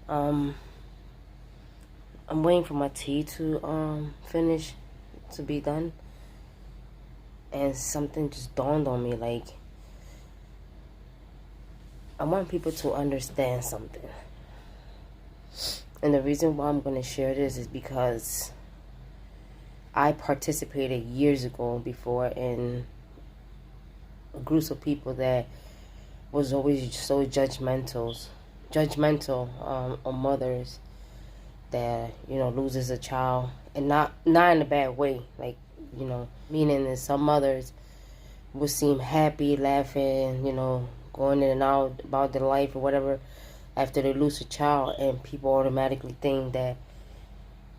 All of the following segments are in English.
Um, I'm waiting for my tea to finish, to be done, and something just dawned on me. Like, I want people to understand something, and the reason why I'm going to share this is because I participated years ago before in groups of people that was always so judgmental on mothers that loses a child, and not in a bad way, like, meaning that some mothers would seem happy, laughing, going in and out about their life or whatever after they lose a child, and people automatically think that,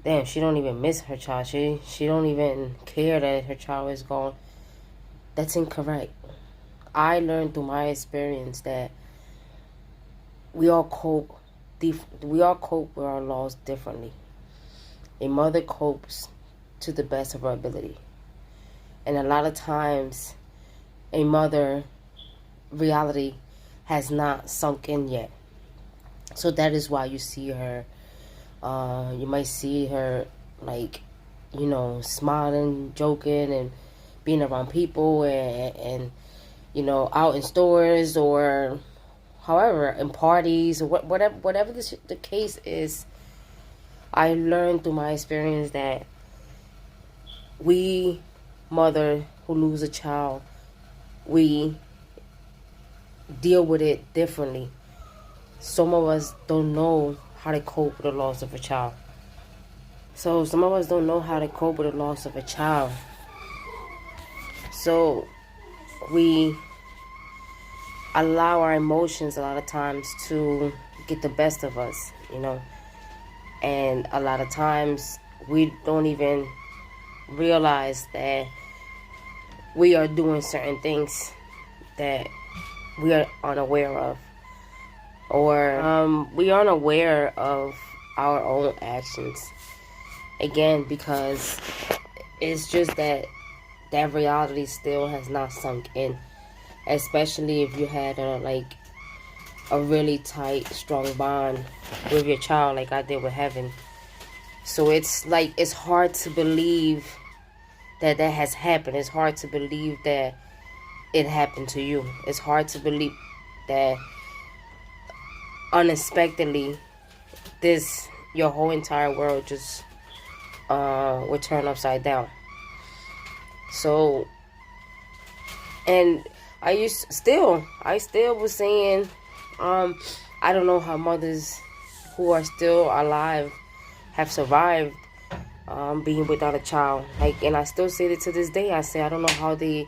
damn, she don't even miss her child, she don't even care that her child is gone. That's incorrect. I learned through my experience that we all cope with our loss differently. A mother copes to the best of her ability, and a lot of times a mother reality has not sunk in yet. So that is why you see her, you might see her, like, smiling, joking, and being around people, and out in stores, or however, in parties, or whatever the case is. I learned through my experience that we mother who lose a child, we deal with it differently. Some of us don't know how to cope with the loss of a child. So some of us don't know how to cope with the loss of a child. So we allow our emotions a lot of times to get the best of us, and a lot of times we don't even realize that we are doing certain things that we are unaware of, or we aren't aware of our own actions, again, because it's just that reality still has not sunk in, especially if you had a really tight, strong bond with your child, like I did with Heaven. So it's like, it's hard to believe that has happened. It's hard to believe that it happened to you. It's hard to believe that unexpectedly your whole entire world just would turn upside down. So, and I still was saying, I don't know how mothers who are still alive have survived being without a child. And I still say that to this day. I say I don't know how they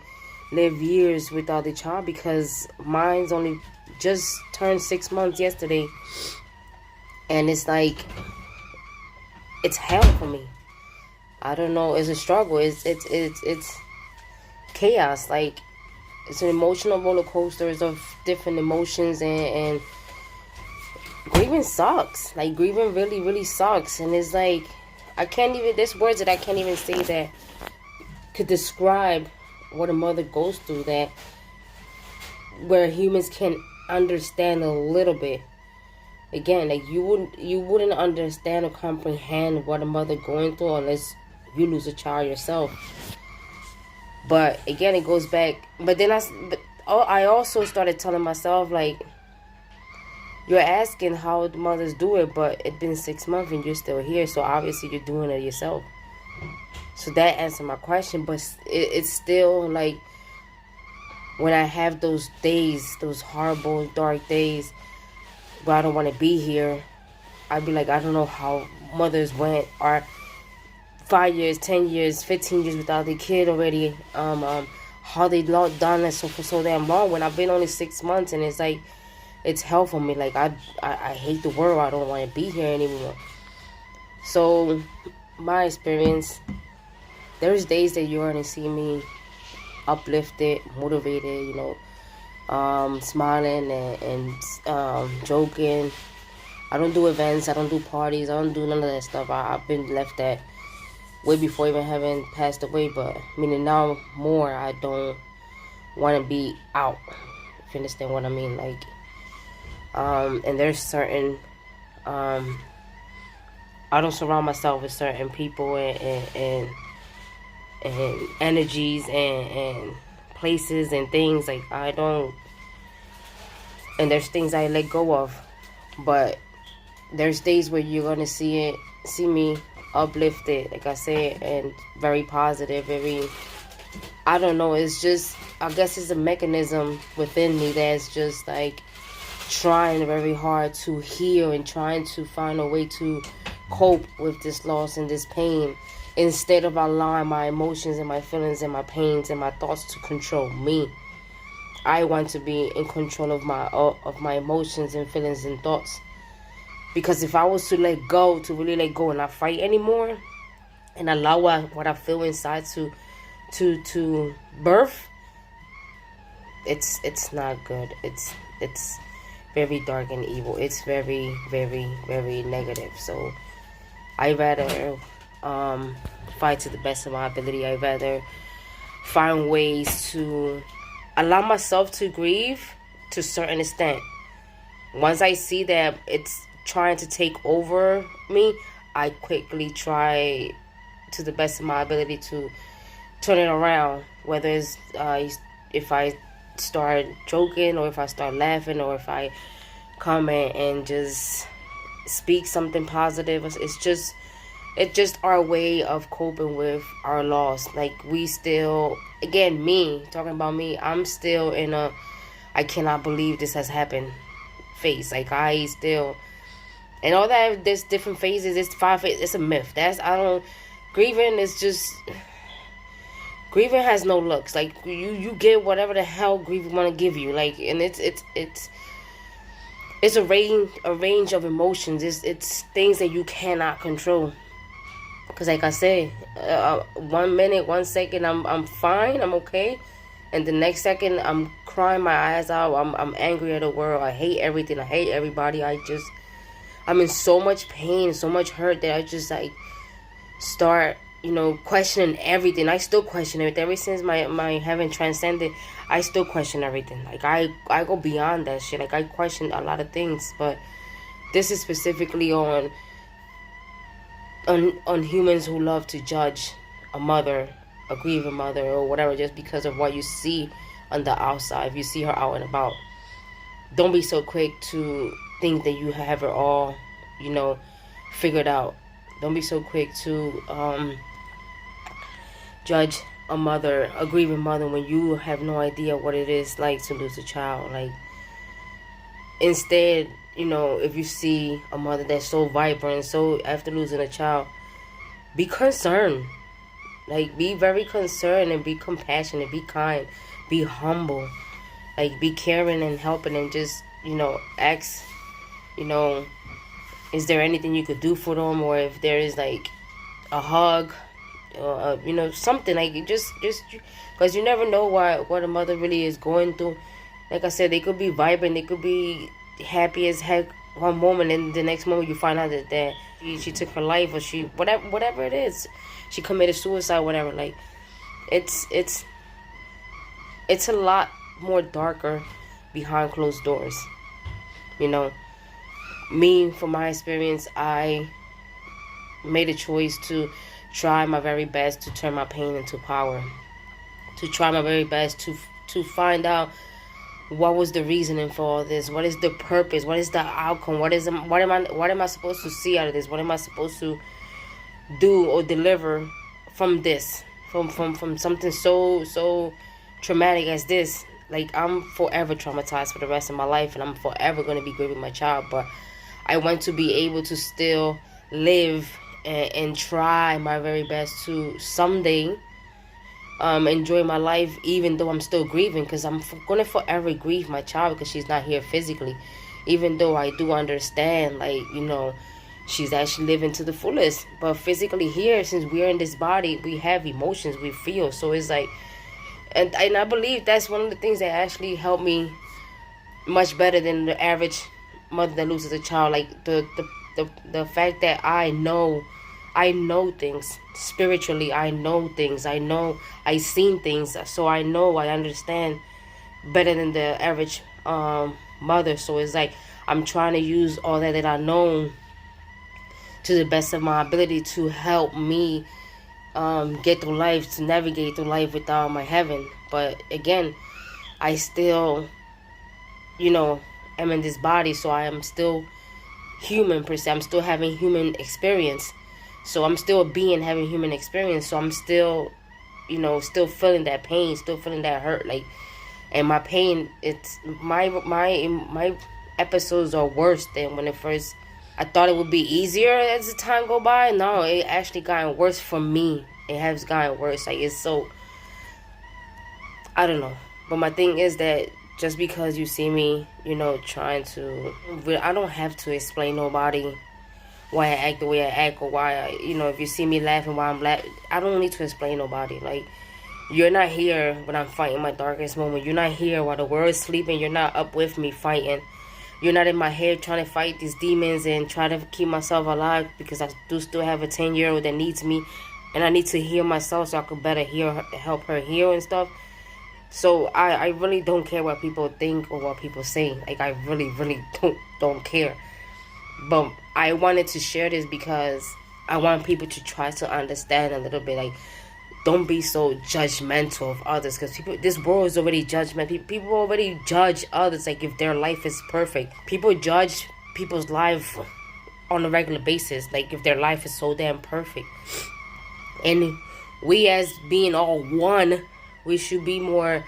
live years without a child, because mine's only just turned 6 months yesterday, and it's like, it's hell for me. I don't know. It's a struggle. It's chaos. Like, it's an emotional roller coaster of different emotions, and grieving sucks. Like, grieving really, really sucks. And it's like, there's words that I can't even say that could describe what a mother goes through, that where humans can understand a little bit. Again, like, you wouldn't understand or comprehend what a mother going through unless you lose a child yourself. But again, it goes back. But then I also started telling myself, like, you're asking how the mothers do it, but it's been 6 months and you're still here, so obviously you're doing it yourself. So that answered my question. But it's still like, when I have those days, those horrible, dark days where I don't want to be here, I'd be like, I don't know how mothers went, or 5 years, 10 years, 15 years without their kid already. How they done it for so damn long when I've been only 6 months, and it's like, it's hell for me. Like, I hate the world. I don't want to be here anymore. So, my experience, there's days that you're going to see me uplifted, motivated, smiling and joking. I don't do events. I don't do parties. I don't do none of that stuff. I've been left that way before even having passed away. But meaning now more, I don't want to be out. If you understand what I mean, like, and there's certain I don't surround myself with certain people and energies and places and things. Like, I don't, and there's things I let go of. But there's days where you're gonna see me uplifted, like I said, and very positive, very, I don't know, it's just, I guess it's a mechanism within me that's just like trying very hard to heal and trying to find a way to cope with this loss and this pain, instead of allowing my emotions and my feelings and my pains and my thoughts to control me. I want to be in control of my emotions and feelings and thoughts. Because if I was to let go, to really let go and not fight anymore, and allow what I feel inside to birth, it's not good. It's very dark and evil. It's very, very, very negative. So I rather fight to the best of my ability. I rather find ways to allow myself to grieve to a certain extent. Once I see that it's trying to take over me, I quickly try to the best of my ability to turn it around. Whether it's if I start joking, or if I start laughing, or if I come and just speak something positive. It's just our way of coping with our loss. Like, we still, again, me, talking about me, I'm still in a I cannot believe this has happened phase. Like, I still, and all that, there's different phases. It's 5 phases. It's a myth. Grieving is just, grieving has no looks. Like, you get whatever the hell grieving want to give you. Like, and it's a range of emotions. It's things that you cannot control. Because, like I said, 1 minute, 1 second, I'm fine, I'm okay, and the next second I'm crying my eyes out. I'm angry at the world. I hate everything. I hate everybody. I'm in so much pain, so much hurt, that I just like start, questioning everything. I still question everything. Ever since my heaven transcended, I still question everything. Like, I go beyond that shit. Like, I question a lot of things, but this is specifically on humans who love to judge a mother, a grieving mother, or whatever, just because of what you see on the outside. If you see her out and about, don't be so quick to think that you have it all, figured out. Don't be so quick to judge a mother, a grieving mother, when you have no idea what it is like to lose a child. Like, instead, if you see a mother that's so vibrant, so after losing a child, be concerned. Like, be very concerned and be compassionate, be kind, be humble. Like, be caring and helping, and just, ask, is there anything you could do for them? Or if there is, like, a hug, or, something. Like, just, because you never know what a mother really is going through. Like I said, they could be vibrant, they could be happy as heck one moment, and the next moment you find out that she took her life, or she whatever it is, she committed suicide, whatever. Like, it's a lot more darker behind closed doors. Me, from my experience, I made a choice to try my very best to turn my pain into power, to try my very best to find out what was the reasoning for all this? What is the purpose? What is the outcome? What am I supposed to see out of this? What am I supposed to do or deliver from this? From something so traumatic as this? Like, I'm forever traumatized for the rest of my life, and I'm forever going to be grieving my child. But I want to be able to still live and try my very best to someday enjoy my life, even though I'm still grieving, because I'm gonna forever grieve my child because she's not here physically. Even though I do understand, like, she's actually living to the fullest, but physically here, since we're in this body, we have emotions, we feel. So it's like, and I believe that's one of the things that actually helped me much better than the average mother that loses a child. Like, the fact that I know things spiritually. I know things. I seen things. So I understand better than the average mother. So it's like, I'm trying to use all that I know to the best of my ability to help me get through life, to navigate through life without my heaven. But again, I still, am in this body, so I am still human per se. I'm still having human experience. So I'm still a being having human experience. So I'm still, still feeling that pain, still feeling that hurt. Like, and my pain, it's my episodes are worse than when it first. I thought it would be easier as the time go by. No, it actually gotten worse for me. It has gotten worse. Like, it's so, I don't know. But my thing is that just because you see me, trying to, I don't have to explain nobody why I act the way I act, or why if you see me laughing while I'm laughing, I don't need to explain nobody. Like, you're not here when I'm fighting my darkest moment. You're not here while the world's sleeping. You're not up with me fighting. You're not in my head trying to fight these demons and try to keep myself alive, because I do still have a 10-year-old that needs me, and I need to heal myself so I could better heal her, help her heal and stuff. So I really don't care what people think or what people say. Like, I really, really don't care. But I wanted to share this because I want people to try to understand a little bit. Like, don't be so judgmental of others, because this world is already judgmental. People already judge others like if their life is perfect. People judge people's life on a regular basis, like if their life is so damn perfect. And we, as being all one, we should be more.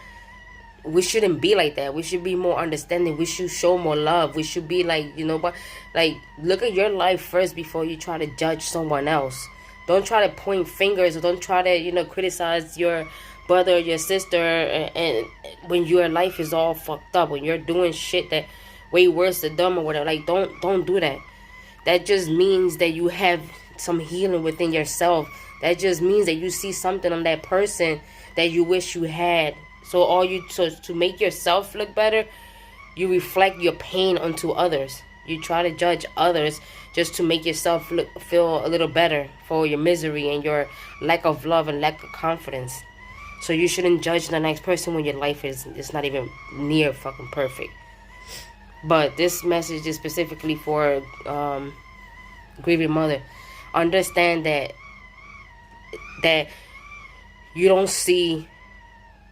We shouldn't be like that. We should be more understanding. We should show more love. We should be like, but like, look at your life first before you try to judge someone else. Don't try to point fingers, or don't try to, criticize your brother or your sister, and when your life is all fucked up, when you're doing shit that way worse than them or whatever. Like, don't do that. That just means that you have some healing within yourself. That just means that you see something on that person that you wish you had. So to make yourself look better, you reflect your pain onto others. You try to judge others just to make yourself feel a little better for your misery and your lack of love and lack of confidence. So you shouldn't judge the next person when your life is not even near fucking perfect. But this message is specifically for grieving mother. Understand that you don't see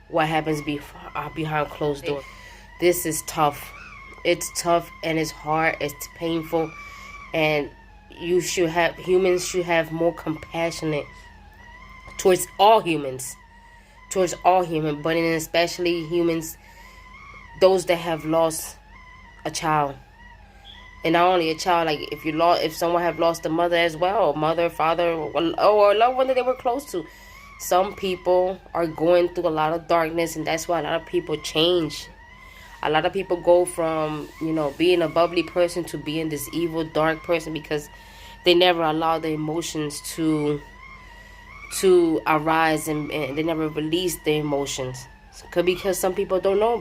what happens behind closed doors. This is tough. It's tough and it's hard. It's painful, and humans should have more compassionate towards all humans, but especially humans, those that have lost a child. And not only a child, like if someone have lost a mother as well, mother, father, or a loved one that they were close to. Some people are going through a lot of darkness, and that's why a lot of people change. A lot of people go from, being a bubbly person to being this evil, dark person, because they never allow the emotions to arise, and they never release the emotions. Because some people don't know.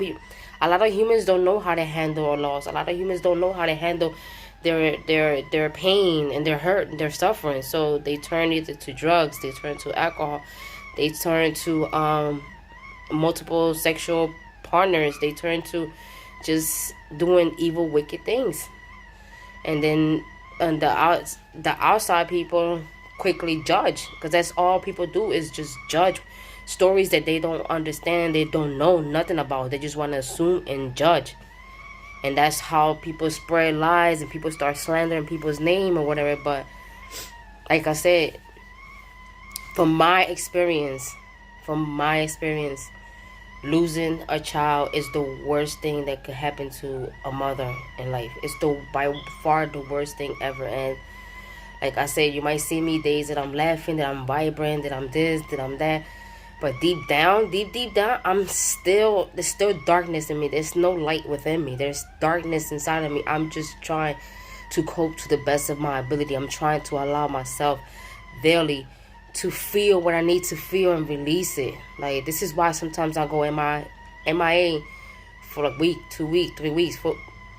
A lot of humans don't know how to handle a loss. A lot of humans don't know how to handle their pain and their hurt and their suffering. So they turn either to drugs, they turn to alcohol, they turn to multiple sexual partners, they turn to just doing evil, wicked things. And then the outside people quickly judge, because that's all people do is just judge stories that they don't understand, they don't know nothing about. They just want to assume and judge. And that's how people spread lies, and people start slandering people's name or whatever. But like I said, from my experience, losing a child is the worst thing that could happen to a mother in life. It's by far the worst thing ever. And like I said, you might see me days that I'm laughing, that I'm vibrant, that I'm this, that I'm that. But deep down, there's still darkness in me. There's no light within me. There's darkness inside of me. I'm just trying to cope to the best of my ability. I'm trying to allow myself daily to feel what I need to feel and release it. Like, this is why sometimes I go MIA for a week, 2 weeks, 3 weeks,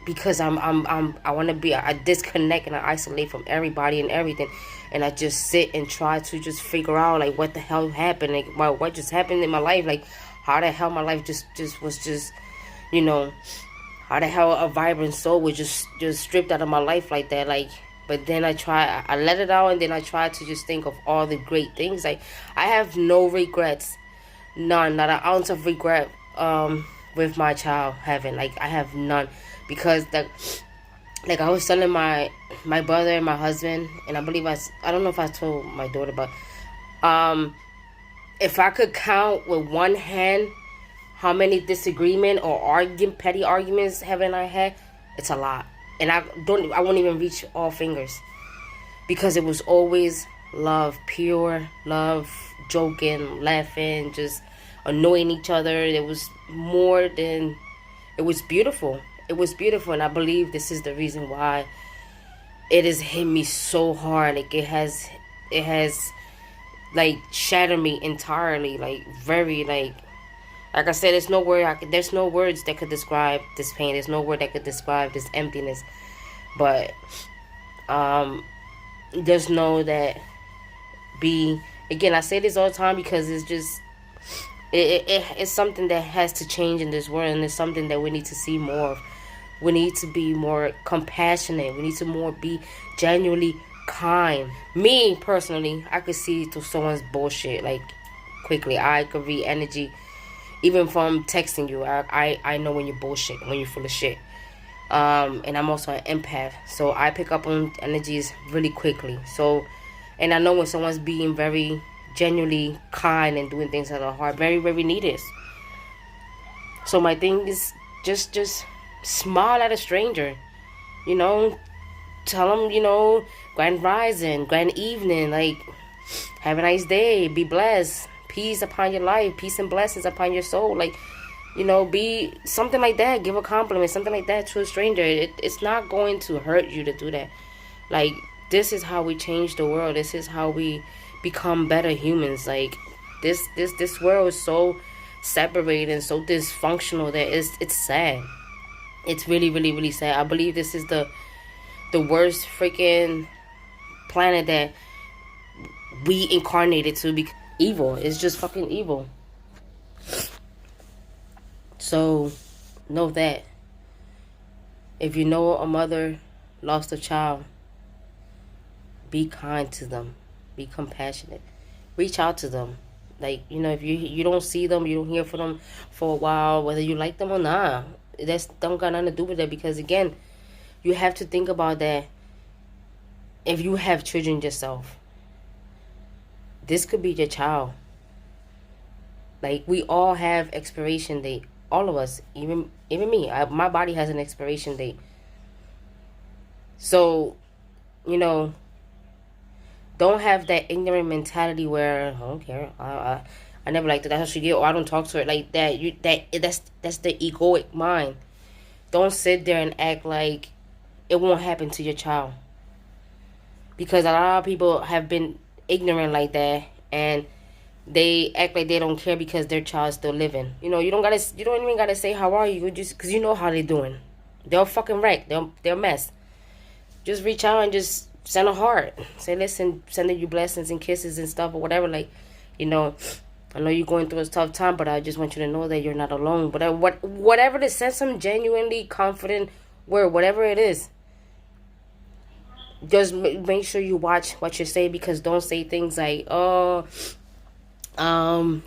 because I want to be, I disconnect and I isolate from everybody and everything, and I just sit and try to just figure out like what the hell happened, like what just happened in my life, like how the hell my life just was just, how the hell a vibrant soul was just stripped out of my life like that. Like, but then I let it out, and then I try to just think of all the great things. Like, I have no regrets, none, not an ounce of regret with my child having. Like, I have none, because like I was telling my brother and my husband, and I believe I don't know if I told my daughter, but if I could count with one hand how many disagreement or petty arguments haven't I had, it's a lot. And I won't even reach all fingers, because it was always love, pure love, joking, laughing, just annoying each other. It was more than, it was beautiful. It was beautiful, and I believe this is the reason why it has hit me so hard. Like, it has like shattered me entirely. Like, very, like I said, there's no words that could describe this pain. There's no word that could describe this emptiness. But just know that, again, I say this all the time, because it's just it's something that has to change in this world, and it's something that we need to see more of. We need to be more compassionate. We need to be genuinely kind. Me personally, I could see through someone's bullshit like quickly. I could read energy. Even from texting you, I know when you're bullshit, when you're full of shit. And I'm also an empath, so I pick up on energies really quickly. So, and I know when someone's being very genuinely kind and doing things out of the heart, very, very needed. So my thing is just smile at a stranger, tell them, grand rising, grand evening, like, have a nice day, be blessed. Peace upon your life, peace and blessings upon your soul. Like, be something like that. Give a compliment, something like that to a stranger. It's not going to hurt you to do that. Like, this is how we change the world. This is how we become better humans. Like, this world is so separated and so dysfunctional that it's sad. It's really, really, really sad. I believe this is the worst freaking planet that we incarnated to be. Evil. It's just fucking evil. So, know that. If you know a mother lost a child, be kind to them. Be compassionate. Reach out to them. Like, if you don't see them, you don't hear from them for a while, whether you like them or not, that's don't got nothing to do with that. Because, again, you have to think about that. If you have children yourself, this could be your child. Like, we all have expiration date. All of us, even me. My body has an expiration date. So, don't have that ignorant mentality where I don't care. I never liked it. That's how she get. Or I don't talk to her like that. That's the egoic mind. Don't sit there and act like it won't happen to your child. Because a lot of people have been ignorant like that, and they act like they don't care because their child's still living. You don't even gotta say how are you, just because you know how they're doing. They're fucking wrecked. They're a mess. Just reach out and just send a heart. Say, listen, sending you blessings and kisses and stuff or whatever. Like, I know you're going through a tough time, but I just want you to know that you're not alone. But whatever to send some genuinely confident word, whatever it is. Just make sure you watch what you say, because don't say things like, oh,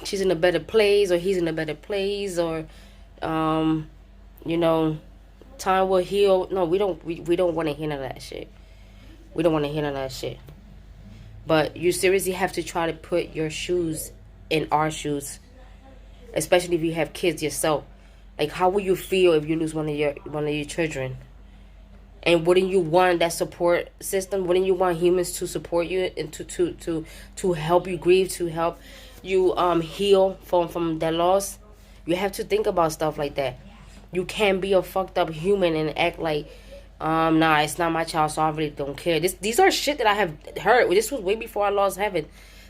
she's in a better place, or he's in a better place, or time will heal. No, we don't want to hear none of that shit. We don't want to hear none of that shit. But you seriously have to try to put your shoes in our shoes, especially if you have kids yourself. Like, how will you feel if you lose one of your children? And wouldn't you want that support system? Wouldn't you want humans to support you and to help you grieve, to help you heal from that loss? You have to think about stuff like that. You can't be a fucked up human and act like, nah, it's not my child, so I really don't care. These are shit that I have heard. This was way before I lost heaven.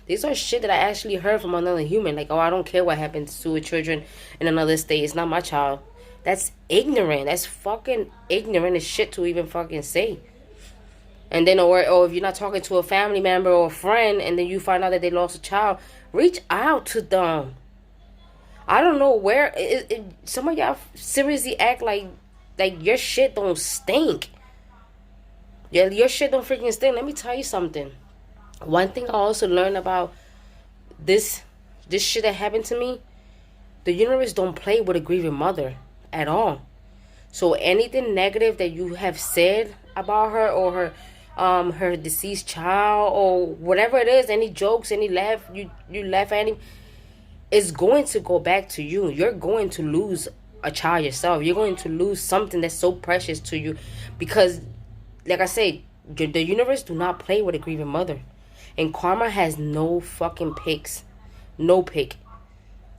These are shit that I actually heard from another human. Like, oh, I don't care what happens to a children in another state. It's not my child. That's ignorant. That's fucking ignorant as shit to even fucking say. And then, or if you're not talking to a family member or a friend, and then you find out that they lost a child, reach out to them. I don't know where some of y'all seriously act like like, your shit don't stink. Your shit don't freaking stink. Let me tell you something. One thing I also learned about this shit that happened to me, the universe don't play with a grieving mother at all. So anything negative that you have said about her, or her deceased child, or whatever it is, any jokes, any laugh you laugh at him, is going to go back to you. You're going to lose a child yourself. You're going to lose something that's so precious to you, because, like I said, the universe do not play with a grieving mother, and karma has no fucking picks, no pick.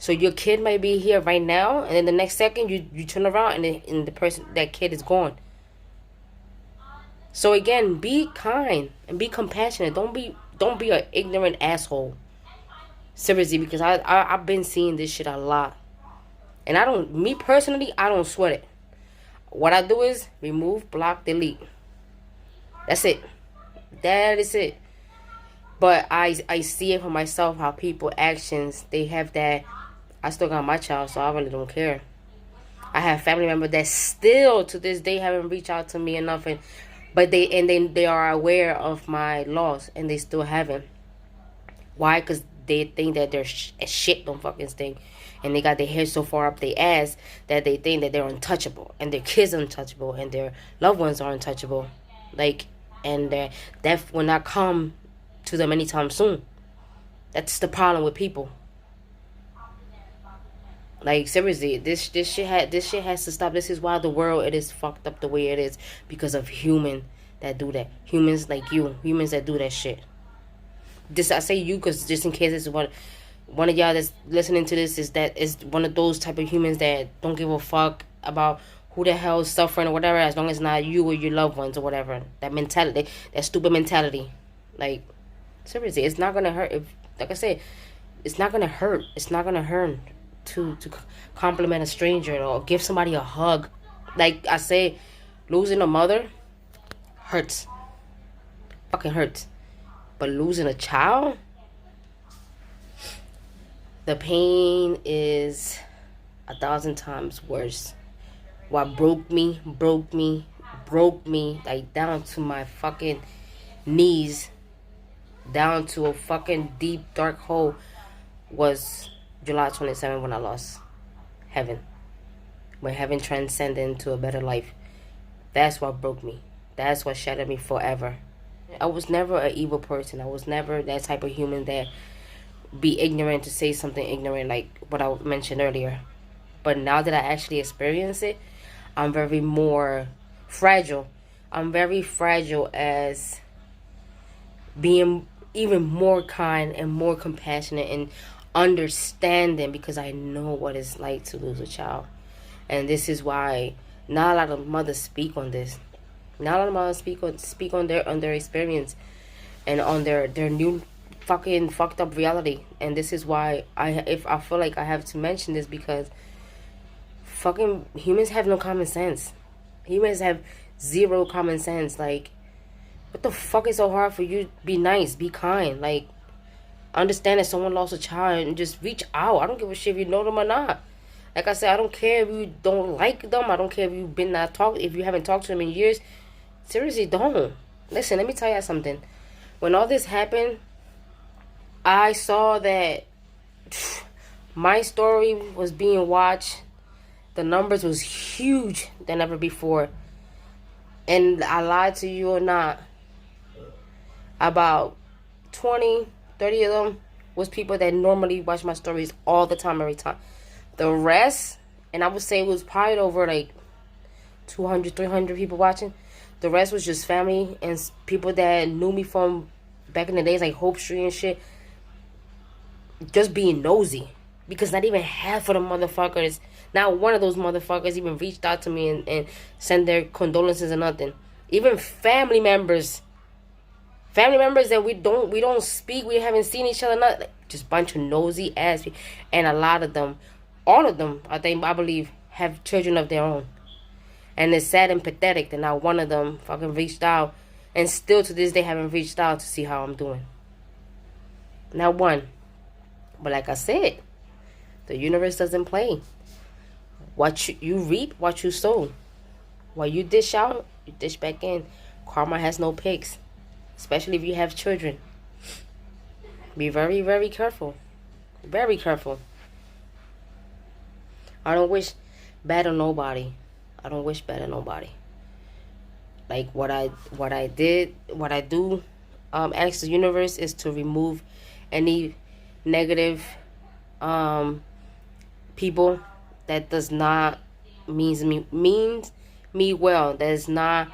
So your kid might be here right now, and then the next second you turn around and the person, that kid, is gone. So again, be kind and be compassionate. Don't be an ignorant asshole. Seriously, because I've been seeing this shit a lot, and me personally, I don't sweat it. What I do is remove, block, delete. That's it. That is it. But I see it for myself, how people actions, they have that. I still got my child, so I really don't care. I have family members that still to this day haven't reached out to me enough, but they are aware of my loss, and they still haven't. Why? Because they think that their shit don't fucking stink, and they got their hair so far up their ass that they think that they're untouchable, and their kids are untouchable, and their loved ones are untouchable, like, and their death will not come to them anytime soon. That's the problem with people. Like, seriously, this shit has to stop. This is why the world, it is fucked up the way it is, because of humans that do that. Humans like you, humans that do that shit. This, I say you because just in case it's one of y'all that's listening to this is one of those type of humans that don't give a fuck about who the hell is suffering or whatever, as long as it's not you or your loved ones or whatever. That mentality, that stupid mentality. Like, seriously, it's not gonna hurt. If, like I said, it's not gonna hurt. It's not gonna hurt to compliment a stranger or give somebody a hug. Like I say, losing a mother hurts. Fucking hurts. But losing a child, the pain is 1,000 times worse. What broke me, like down to my fucking knees, down to a fucking deep dark hole, was July 27th when I lost heaven. When heaven transcended into a better life. That's what broke me. That's what shattered me forever. I was never an evil person. I was never that type of human that be ignorant to say something ignorant like what I mentioned earlier. But now that I actually experience it, I'm very more fragile. I'm very fragile as being even more kind and more compassionate and understanding, because I know what it's like to lose a child. And this is why not a lot of mothers speak on this. Not a lot of mothers speak on their experience and on their new fucking fucked up reality. And this is why I feel like I have to mention this, because fucking humans have no common sense. Humans have zero common sense. Like, what the fuck is so hard for you to be nice, be kind? Like, understand that someone lost a child and just reach out. I don't give a shit if you know them or not. Like I said, I don't care if you don't like them. I don't care if you've been not talked, if you haven't talked to them in years. Seriously, don't. Listen, let me tell you something. When all this happened, I saw that my story was being watched. The numbers was huge than ever before. And I lied to you or not, about 20, 30 of them was people that normally watch my stories all the time, every time. The rest, and I would say it was probably over like 200, 300 people watching. The rest was just family and people that knew me from back in the days, like Hope Street and shit. Just being nosy. Because not even half of the motherfuckers, not one of those motherfuckers even reached out to me and sent their condolences or nothing. Even family members that we don't speak, we haven't seen each other, nothing. Just bunch of nosy ass people. And a lot of them, all of them, I believe, have children of their own. And it's sad and pathetic that not one of them fucking reached out, and still to this day haven't reached out to see how I'm doing. Not one. But like I said, the universe doesn't play. What you reap, what you sow. What you dish out, you dish back in. Karma has no pigs, especially if you have children. Be very, very careful. Very careful. I don't wish bad on nobody. I don't wish bad on nobody. Like what I do, ask the universe is to remove any negative people that does not means me well. That is not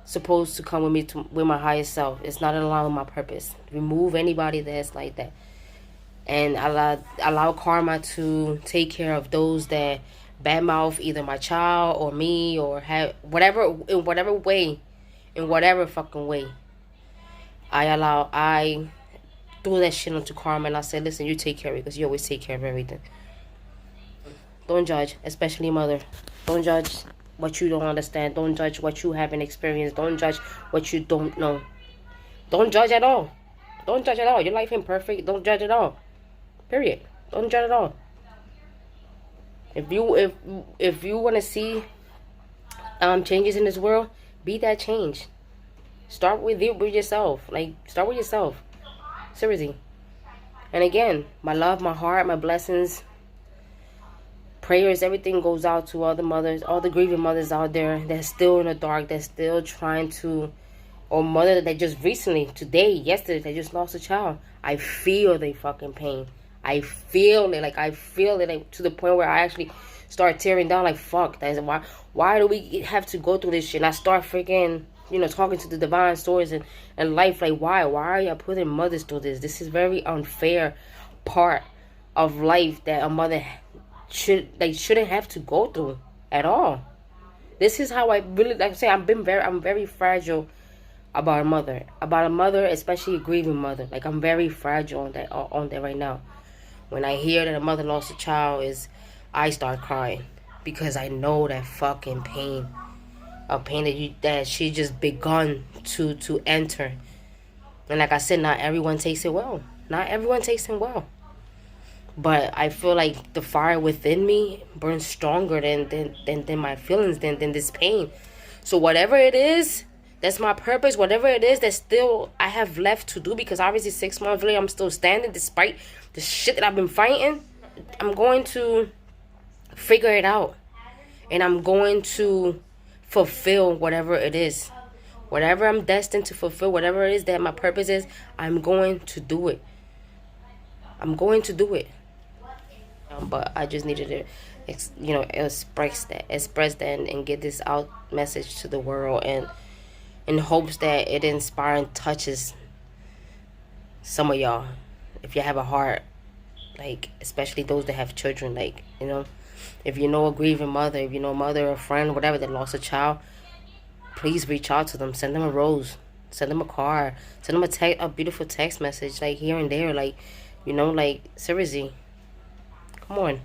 supposed to come with me with my higher self. It's not in line with my purpose. Remove anybody that's like that, and allow karma to take care of those that badmouth either my child or me, or have whatever in whatever fucking way. I threw that shit onto karma, and I said, listen, you take care of it, because you always take care of everything. Don't judge, especially mother. Don't judge what you don't understand. Don't judge what you haven't experienced. Don't judge what you don't know. Don't judge at all. Don't judge at all. Your life ain't perfect. Don't judge at all. Period. Don't judge at all. If you want to see changes in this world, be that change. Start with yourself. Like, start with yourself. Seriously. And again, my love, my heart, my blessings, prayers, everything goes out to all the mothers, all the grieving mothers out there that's still in the dark, that's still trying to, or mother that just recently, today, yesterday, they just lost a child. I feel they fucking pain. I feel it, like, to the point where I actually start tearing down, like, fuck, that's why do we have to go through this shit? And I start freaking, talking to the divine source and life, like, why are y'all putting mothers through this? This is very unfair part of life that a mother shouldn't have to go through at all. This is how I really, like I say, I'm very fragile about a mother, especially a grieving mother. Like, I'm very fragile on that right now. When I hear that a mother lost a child, I start crying, because I know that fucking pain, a pain that she just begun to enter. And like I said, not everyone takes it well. But I feel like the fire within me burns stronger than my feelings, than this pain. So whatever it is, that's my purpose. Whatever it is that still I have left to do, because obviously 6 months later I'm still standing despite the shit that I've been fighting. I'm going to figure it out, and I'm going to fulfill whatever it is. Whatever I'm destined to fulfill, whatever it is that my purpose is, I'm going to do it. But I just needed to, express that and get this out message to the world, and in hopes that it inspires and touches some of y'all. If you have a heart, like, especially those that have children, like, if you know a grieving mother, if you know a mother or a friend, whatever, that lost a child, please reach out to them. Send them a rose. Send them a card. Send them a beautiful text message, like, here and there, like, like, seriously. Come on.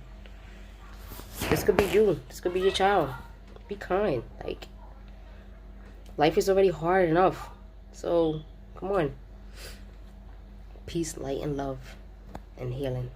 This could be you. This could be your child. Be kind. Like, life is already hard enough. So, come on. Peace, light, and love, and healing.